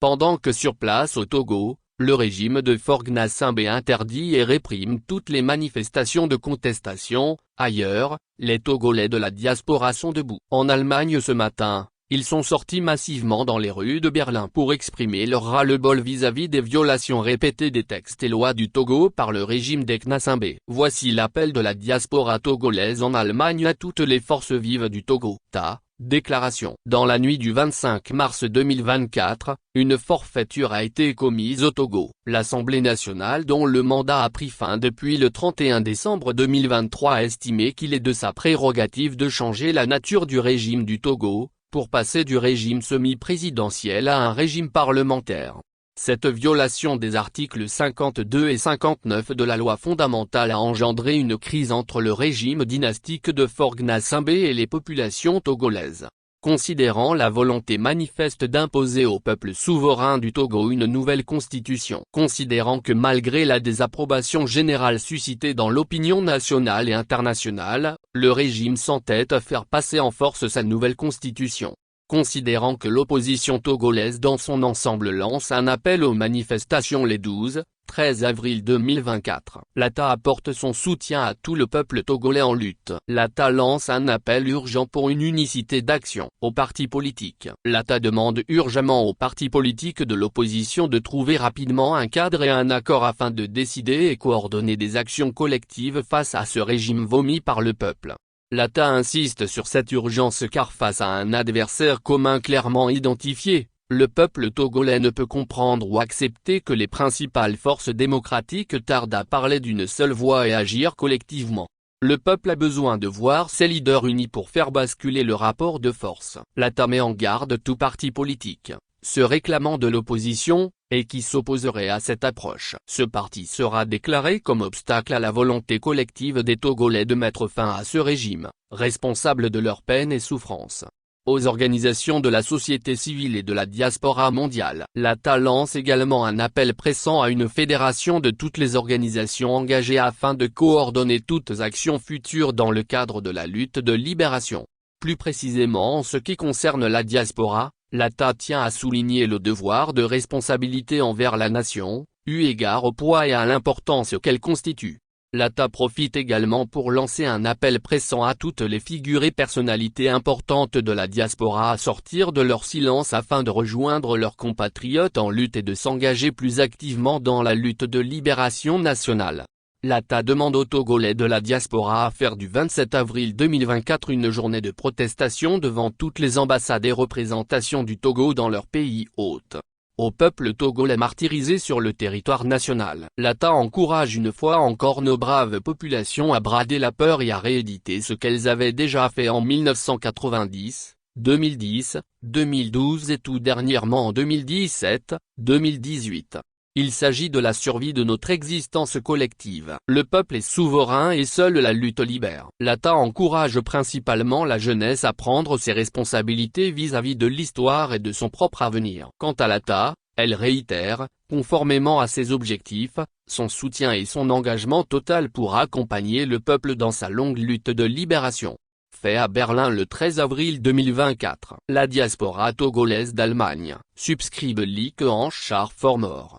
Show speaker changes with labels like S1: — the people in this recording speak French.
S1: pendant que sur place au Togo, le régime de Faure Gnassingbé interdit et réprime toutes les manifestations de contestation. Ailleurs, les Togolais de la diaspora sont debout. En Allemagne ce matin, ils sont sortis massivement dans les rues de Berlin pour exprimer leur ras-le-bol vis-à-vis des violations répétées des textes et lois du Togo par le régime de Gnassingbé. Voici l'appel de la diaspora togolaise en Allemagne à toutes les forces vives du Togo. Déclaration. Dans la nuit du 25 mars 2024, une forfaiture a été commise au Togo. L'Assemblée nationale, dont le mandat a pris fin depuis le 31 décembre 2023, a estimé qu'il est de sa prérogative de changer la nature du régime du Togo, pour passer du régime semi-présidentiel à un régime parlementaire. Cette violation des articles 52 et 59 de la loi fondamentale a engendré une crise entre le régime dynastique de Faure Gnassingbé et les populations togolaises. Considérant la volonté manifeste d'imposer au peuple souverain du Togo une nouvelle constitution. Considérant que malgré la désapprobation générale suscitée dans l'opinion nationale et internationale, le régime s'entête à faire passer en force sa nouvelle constitution. Considérant que l'opposition togolaise dans son ensemble lance un appel aux manifestations les 12, 13 avril 2024. L'ATA apporte son soutien à tout le peuple togolais en lutte. L'ATA lance un appel urgent pour une unicité d'action. Aux partis politiques. L'ATA demande urgemment aux partis politiques de l'opposition de trouver rapidement un cadre et un accord afin de décider et coordonner des actions collectives face à ce régime vomi par le peuple. L'ATA insiste sur cette urgence car face à un adversaire commun clairement identifié, le peuple togolais ne peut comprendre ou accepter que les principales forces démocratiques tardent à parler d'une seule voix et agir collectivement. Le peuple a besoin de voir ses leaders unis pour faire basculer le rapport de force. L'ATA met en garde tout parti politique, se réclamant de l'opposition, et qui s'opposerait à cette approche. Ce parti sera déclaré comme obstacle à la volonté collective des Togolais de mettre fin à ce régime, responsable de leur peine et souffrance. Aux organisations de la société civile et de la diaspora mondiale. L'ATA lance également un appel pressant à une fédération de toutes les organisations engagées afin de coordonner toutes actions futures dans le cadre de la lutte de libération. Plus précisément en ce qui concerne la diaspora, l'ATA tient à souligner le devoir de responsabilité envers la nation, eu égard au poids et à l'importance qu'elle constitue. L'ATA profite également pour lancer un appel pressant à toutes les figures et personnalités importantes de la diaspora à sortir de leur silence afin de rejoindre leurs compatriotes en lutte et de s'engager plus activement dans la lutte de libération nationale. L'ATA demande aux Togolais de la diaspora à faire du 27 avril 2024 une journée de protestation devant toutes les ambassades et représentations du Togo dans leur pays hôte. Au peuple togolais martyrisé sur le territoire national. L'ATA encourage une fois encore nos braves populations à brader la peur et à rééditer ce qu'elles avaient déjà fait en 1990, 2010, 2012 et tout dernièrement en 2017, 2018. Il s'agit de la survie de notre existence collective. Le peuple est souverain et seule la lutte libère. L'ATA encourage principalement la jeunesse à prendre ses responsabilités vis-à-vis de l'histoire et de son propre avenir. Quant à l'ATA, elle réitère, conformément à ses objectifs, son soutien et son engagement total pour accompagner le peuple dans sa longue lutte de libération. Fait à Berlin le 13 avril 2024. La diaspora togolaise d'Allemagne, subscribe Ligue en char for more.